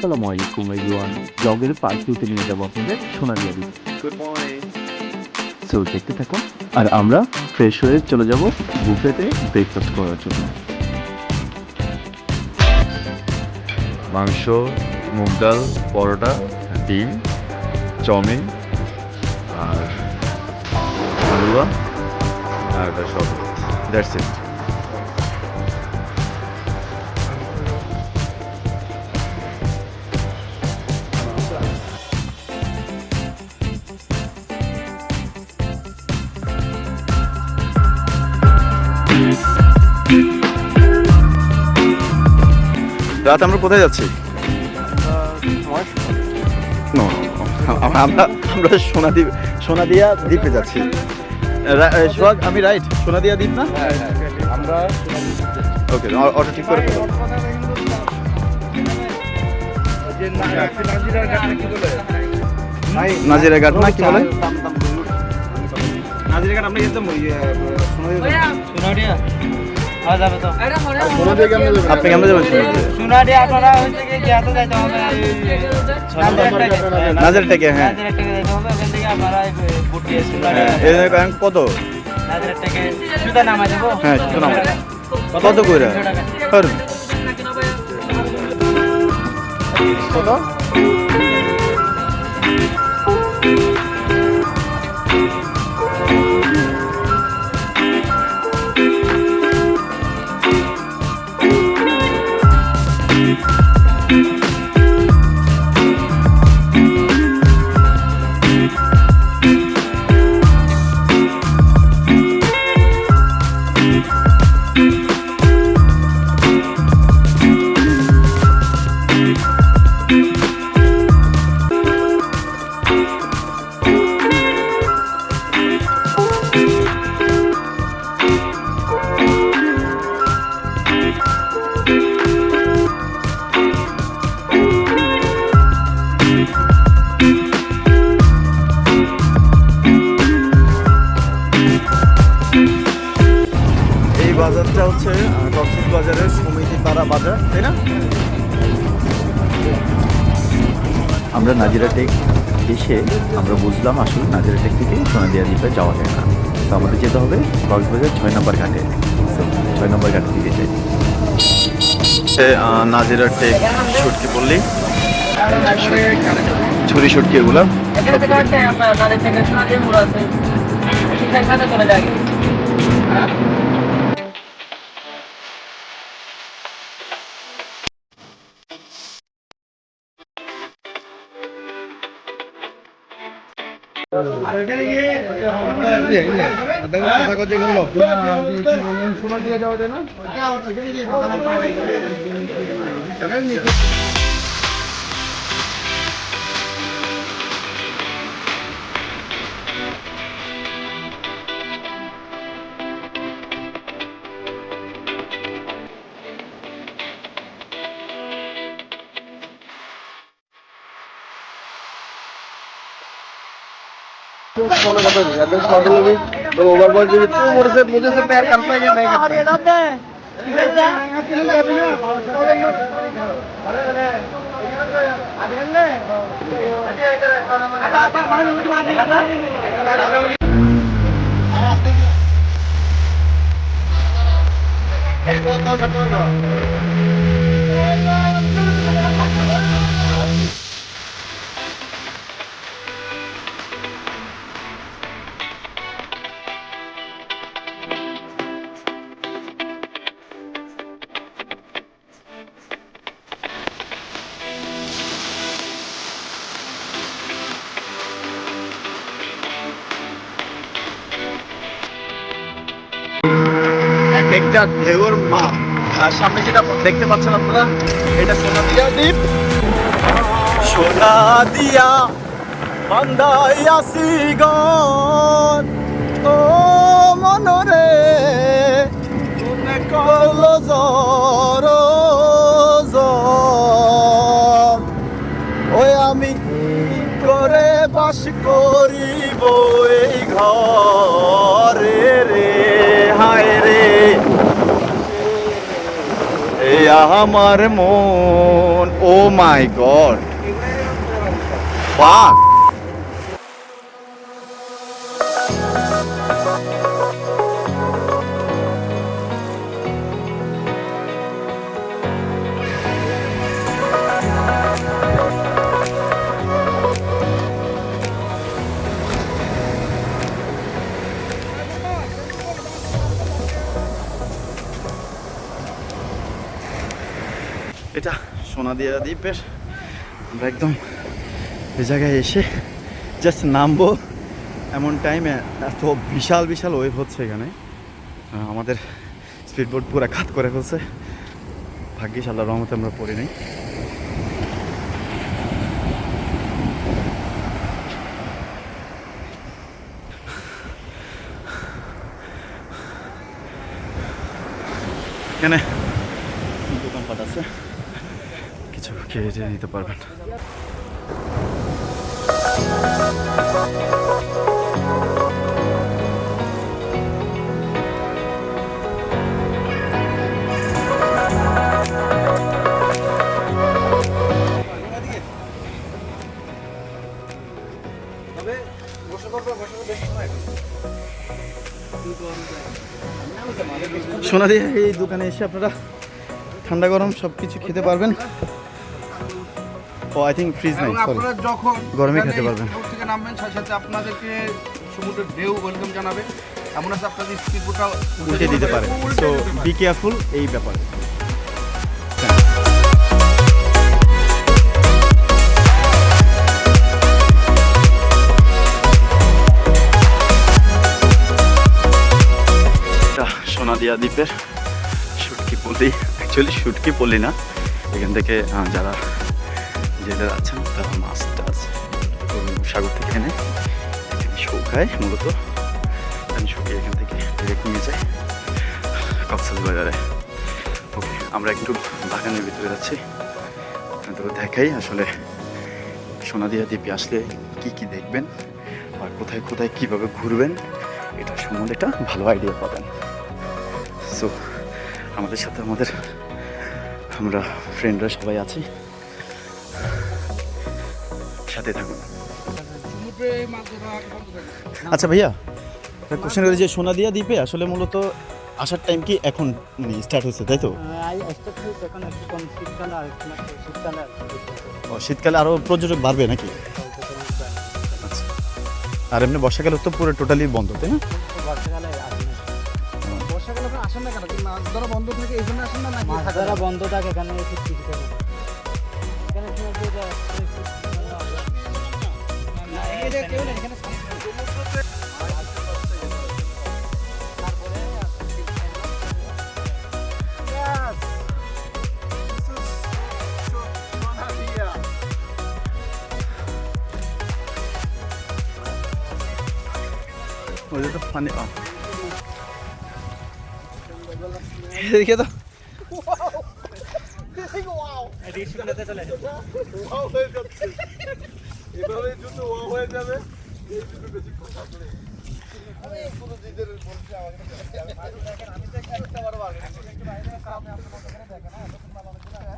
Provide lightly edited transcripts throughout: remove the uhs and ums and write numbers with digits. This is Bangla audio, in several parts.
আসসালামু আলাইকুম এভরিওয়ান। ব্লগের পার্ট 2 তে নিয়ে যাব আপনাদের সোনালিয়া দ্বীপ। Good morning. সো দেখতে থাকুন আর আমরা ফ্রেশ হয়ে চলে যাব বুফেতে ব্রেকফাস্ট করার জন্য। মাংস, মুগ ডাল, পরোটা, ডিম, চাউমিন আর হালুয়া আর এটা সব, দ্যাটস ইট। রাত আমরা কোথায় যাচ্ছি? আমরা সোনাদিয়া দ্বীপে যাচ্ছি। সোহাগ, আমি রাইট? সোনাদিয়া দ্বীপ না? আমরা ওকে, অটো ঠিক করে ফেলো। নাজিরা ঘাট না কি বলে? নাজিরা ঘাট আমরা যেতাম ওই সোনাডিয়া। আপনি কেমন যাবেন? সোনাডিয়া আপনারা হচ্ছে কি গিয়াতে যাইতে হবে নাজিরা থেকে। হ্যাঁ, নাজিরা থেকে যাইতে হবে, ওখান থেকে আপনারা বুটি সোনাডিয়া কত? নাজিরা থেকে সুদা নামা দেবো। হ্যাঁ, সুদা নামা। কত কইরা? কত? বাজারটা হচ্ছে কক্সবাজারের সমিতিপাড়া বাজার, তাই না? আমরা নাজিরা টেক এসে আমরা বুঝলাম আসলে নাজিরা টেক থেকে সোনালিয়া দ্বীপে যাওয়া যায় না। তো আমাদের যেতে হবে কক্সবাজার 6 নম্বর ঘাটে। তো 6 নম্বর ঘাট থেকে যাই। নাজিরা টেক শুটকি বললি, ছুরি শুটকি এগুলো সোনা দিয়ে যাওয়া যায় না। मुझे से पैर करता है नहीं करता একটা ঢেউর মা। আর সামনে যেটা দেখতে পাচ্ছেন আপনারা, এটা সোনাদিয়া দ্বীপ। সোনাদিয়া বান্দাই আসি গন ও মনরে মনে করলো জর ওই আমি করে বাস করিব এই ঘরে রে, হায় রে আমার মন, ও মাই গড, ফাক। এটা সোনাদিয়া দ্বীপের, আমরা একদম এই জায়গায় এসে জাস্ট নামবো এমন টাইমে এত বিশাল বিশাল ওয়েভ হচ্ছে এখানে। আমাদের স্পিডবোট পুরো খাত করে ফেলছে, ভাগ্যিস আল্লাহর রহমতে আমরা পড়ি নাই। এখানে দোকানপাট আছে, কিছু খেয়ে নিতে পারবেন। সোনাদিয়া এই দোকানে এসে আপনারা ঠান্ডা গরম সব কিছু খেতে পারবেন। ও আই থিঙ্ক ফ্রিজ নাই, এবং সরি, আপনারা যখন গরমে এখানে খেতে পারবেন। স্পিডবোট থেকে নামবেন সাথে সাথে আপনাদেরকে সমুদ্রের ঢেউ ওয়েলকাম জানাবে। এমন আছে আপনাদের স্পিডবোটটা উল্টে দিতে পারে, সো বি কেয়ারফুল এই ব্যাপারে। সোনাদিয়া দ্বীপের শুটকি পল্লী, অ্যাকচুয়ালি শুটকি পল্লী না, এখান থেকে যারা জেলে আছেন তারা মাছ টাছ সাগর থেকে এনে এখানে শুকায়, মূলত শুকিয়ে এখান থেকে ডিরেক্ট নিয়ে যায় কক্সবাজারে। ওকে, আমরা একটু বাগানের ভিতরে যাচ্ছি, আপনাদের দেখাই আসলে সোনাদিয়া দ্বীপে আসলে কি কি দেখবেন আর কোথায় কোথায় কীভাবে ঘুরবেন, এটা সম্বন্ধে একটা ভালো আইডিয়া পাবেন। সো আমাদের সাথে আমরা ফ্রেন্ডরা সবাই আছি, সাথে থাকুন। আচ্ছা ভাইয়া, কোশ্চেন করে যে সোনাদিয়া দ্বীপে আসলে মূলত আসার টাইম কি এখন মানে স্টার্ট হয়েছে, তাই তো? ও, শীতকালে আরও পর্যটক বাড়বে নাকি? আচ্ছা, আর এমনি বর্ষাকালে তো পুরো টোটালি বন্ধ, তাই না? বর্ষাকালে আপনারা আসেন না কেন? কি মাছ ধরা বন্ধ থাকে এই জন্য আসেন না, নাকি মাছ ধরা বন্ধ থাকে এখানে কেউ নেই এখানে? ওদের তো পানি এদিকে তো এভাবে জুতো হয়ে যাবে, এই জুতো বেশি কথা বলে। আমি পুরো জিদের বলছি আমাকে আমি তো একটা বড় ভালো একটু বাইরে সামনে আপনি মত করে দেখেন না, এতক্ষণ ভালো হচ্ছে না।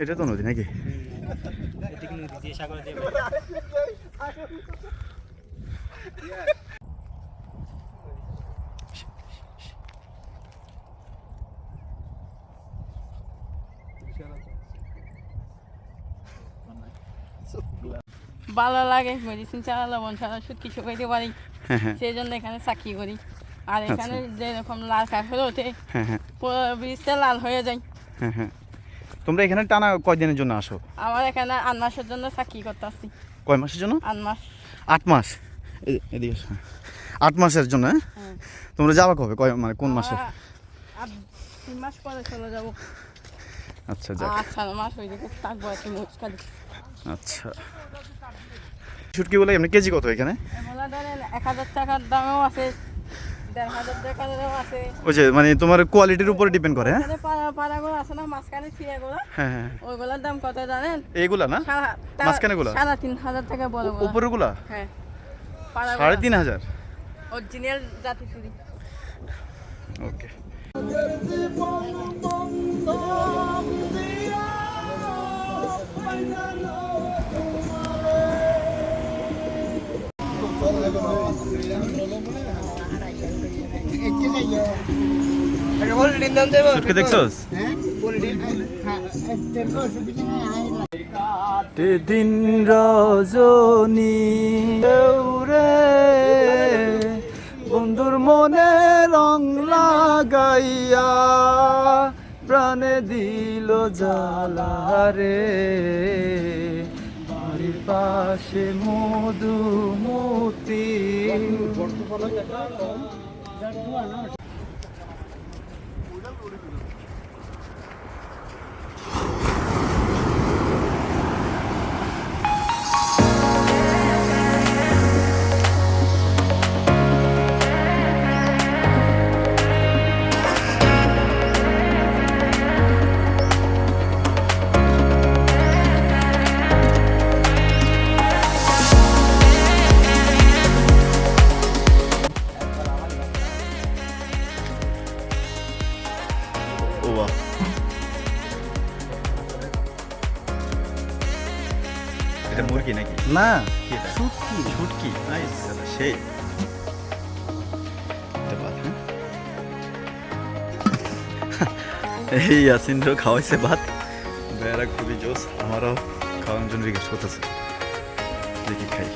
এটা তো নদী নাকি? ভালো লাগে, মেডিসিন ছাড়া লবণ ছাড়া শুটকি শুকাইতে পারি, হ্যাঁ সেই জন্য এখানে চাকরি করি। আর এখানে যেরকম লাল কাঁকড় ওঠে, হ্যাঁ হ্যাঁ পুরো ব্রিজটা লাল হয়ে যায়। হ্যাঁ হ্যাঁ। তোমরা এখানে টানা কয়দিনের জন্য আসো? আমার এখানে 8 মাসের জন্য চাকরি করতে আসছি। কয় মাসের জন্য? 8 মাস। 8 মাস? এদিকে 8 মাসের জন্য? হ্যাঁ। তোমরা যাবা কবে, কয় মানে কোন মাসে? আর 3 মাস পরে চলে যাবো। আচ্ছা, যাক। 4 মাস হয়ে যাবে, থাকবো আর কি মুশকিল। আচ্ছা, শুটকি বলে এমনি কেজি কত এখানে? এগুলো ধরেন 1000 টাকার দামেও আছে, 1,500 টাকারও আছে। ওই যে মানে তোমার কোয়ালিটির উপরে ডিপেন্ড করে, হ্যাঁ? এখানে পাড়াগুলো আছে না, মাঝখানে ছিঁড়াগুলো, হ্যাঁ হ্যাঁ। ওইগুলোর দাম কত জানেন? এইগুলা না, মাঝখানেগুলা? 3,500 টাকা বড় বড়। উপরেরগুলা হ্যাঁ, পাড়াগুলো 3,500। অরিজিনাল জাতি চুড়ি। ওকে। শুটকি দেখছস? দিন রজনী রে বন্ধুর মনে রং লাগাইয়া প্রাণে দিল জ্বালা রে বাড়ির পাশে মধুমতি। ও বাহ, এটা মুরগি নাকি? না, কি এটা? শুটকি। নাইস, সেই এটা ভাত, হ্যাঁ? এই ইয়াসিনরও খাওয়াইছে ভাত, বেড়া খুবই জোস। আমারও খাওয়ানোর জন্য রিকোয়েস্ট করতেছে, দেখি খাই।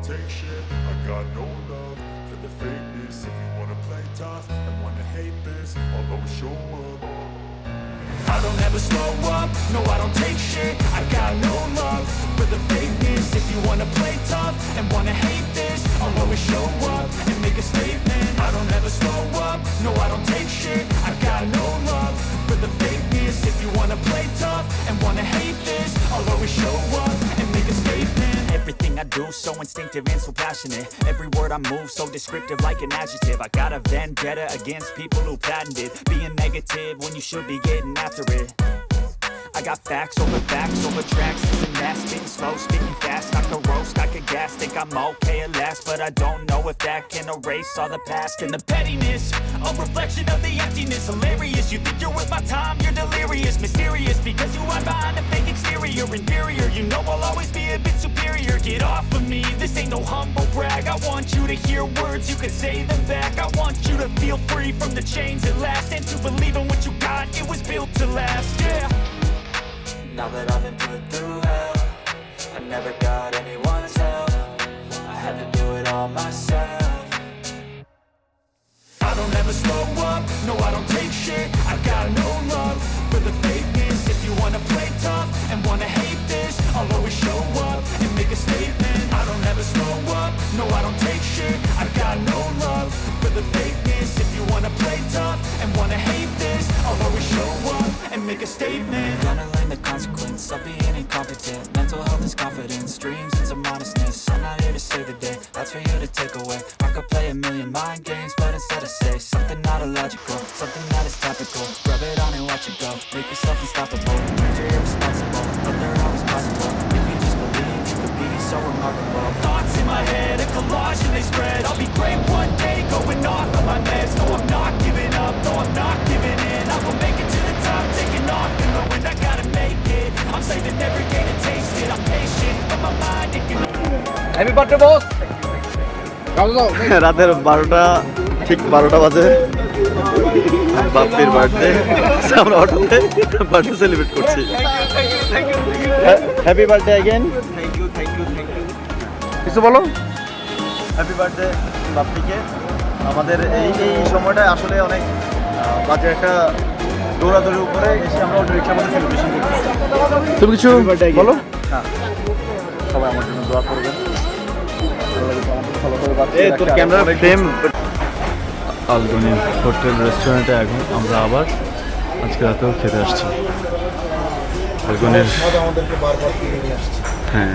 take shit. I got no love for the fakeness. If you wanna play tough and wanna hate this, I'll always show up. I don't ever slow up, no I don't take shit. I got no love for the fakeness. If you wanna play tough and wanna hate this, I'll always show up and make a statement. I don't ever slow up, no I don't take shit. I got no love for the fakeness. If you wanna play tough and wanna hate this, I'll always show up and make a statement. Everything I do so instinctive and so passionate. Every word I move so descriptive like an adjective. I got a vendetta against people who patented being negative when you should be getting after it. I got facts over tracks. Listen that, spitting slow, speaking fast. I could roast, I could gas, think I'm okay at last, but I don't know if that can erase all the past. And the pettiness, a reflection of the emptiness. Hilarious, you think you're worth my time, you're delirious. Mysterious, because you are behind a fake exterior. Inferior, you know I'll always be a bit superior. Get off of me, this ain't no humble brag. I want you to hear words, you can say them back. I want you to feel free from the chains at last, and to believe in what you got, it was built to last, yeah. Now that I've been put through hell, I never got anyone's help. I had to do it all myself. I don't ever slow up, no I don't take shit. I got no love for the fakeness. If you wanna play tough and wanna hate this, I'll always show up and make a statement. I don't ever slow up, no I don't take shit. I got no love for the fakeness. If you wanna play tough and wanna hate this, I'll always show up and make a statement. Gonna learn the consequence of being incompetent. Mental health is confidence, dreams and some honestness. I'm not here to save the day, that's for you to take away. I could play a million mind games, but instead I say something not illogical, something that is topical. Rub it on and watch it go, make yourself unstoppable. Dreams are irresponsible, but they're always possible. If you just believe, you could be so remarkable. Thoughts in my head, a collage and they spread. I'll be great one day, going off on my meds. No, I'm not giving up, no, I'm not giving in. I will make it to the top, taking off and knowing I gotta make it. I'm saving every day to taste it. I'm patient, but my mind it can. Happy birthday boss রাতের 12টা, ঠিক 12টা বাজে, বাপ্পির বার্থডে। আমরা অটোতে বার্থডে সেলিব্রেট করছি। Happy birthday again. কিছু বলো। হ্যাপি বার্থডে বাপ্পিকে। আমাদের এই সময়টা আসলে অনেক বাজে একটা দৌড়াদৌড়ির উপরে এসে আমরা অটো রিক্সার মধ্যে সেলিব্রেশন করছি। তুমি কিছু বলো। হ্যাঁ, সবাই আমার জন্য দোয়া করবেন। তোর ক্যামেরা ফ্রেম। আলগনি হোটেল রেস্টুরেন্টে এখন আমরা আবার আজকে রাতেও খেতে আসছি। আলগনির আমাদেরকে বারবার কিনে নিয়ে আসছে। হ্যাঁ,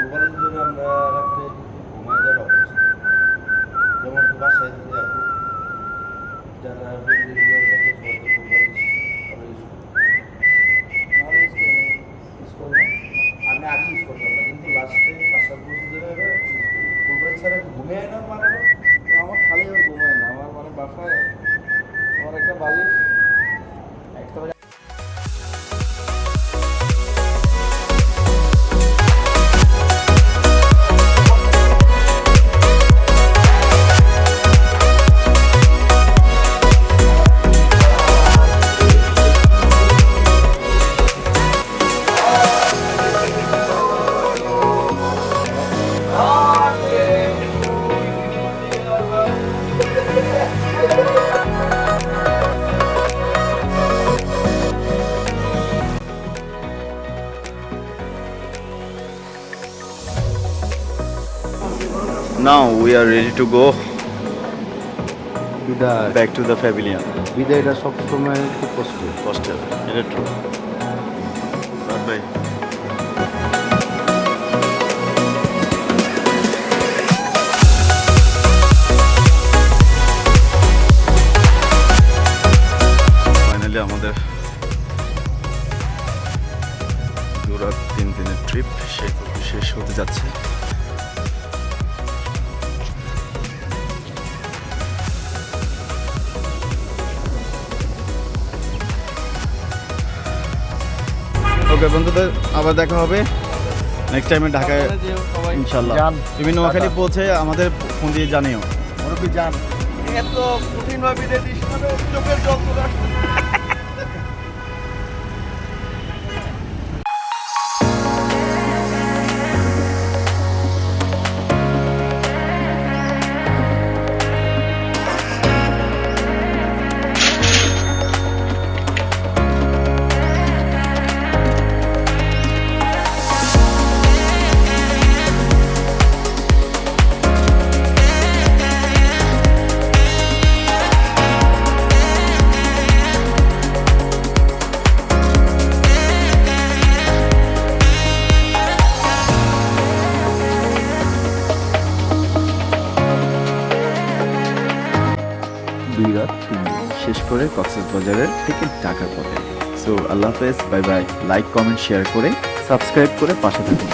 মোবাইলের জন্য আমরা রাত্রে ঘুমাই যাওয়ার অবস্থা। যেমন বাসায় থেকে এখন যারা ফ্যামিলিগুলো থাকে সবাই তো মোবাইল আমি আগে ইউজ করতাম না, কিন্তু লাস্টে 5-7 বছর ধরে মোবাইল ছাড়া ঘুমিয়ে না মানে আমার খালি আর ঘুমায় না। আমার মানে বাসায় আমার একটা বালিশ একটা now we are ready to go বিদায়। back to the pavilion বিদায়টা সবসময় খুব কষ্ট। hostel. এটা true. Bye bye. ফাইনালি আমাদের 2-3 দিনের ট্রিপ শেষ হতে যাচ্ছে। ওকে বন্ধুদের, আবার দেখা হবে নেক্সট টাইমে ঢাকায় ইনশাল্লাহ। তুমি নোয়াখালী পৌঁছে আমাদের ফোন দিয়ে জানিও। মুরব্বী যান, এত কঠিনভাবে বিদায় দিস মানে চোখের জল চলে আসছে। শেষ করে কক্সবাজারের থেকে ঢাকার পথে। সো আল্লাহ হাফেজ, bye bye. Like comment share করে সাবস্ক্রাইব করে পাশে থাকুন।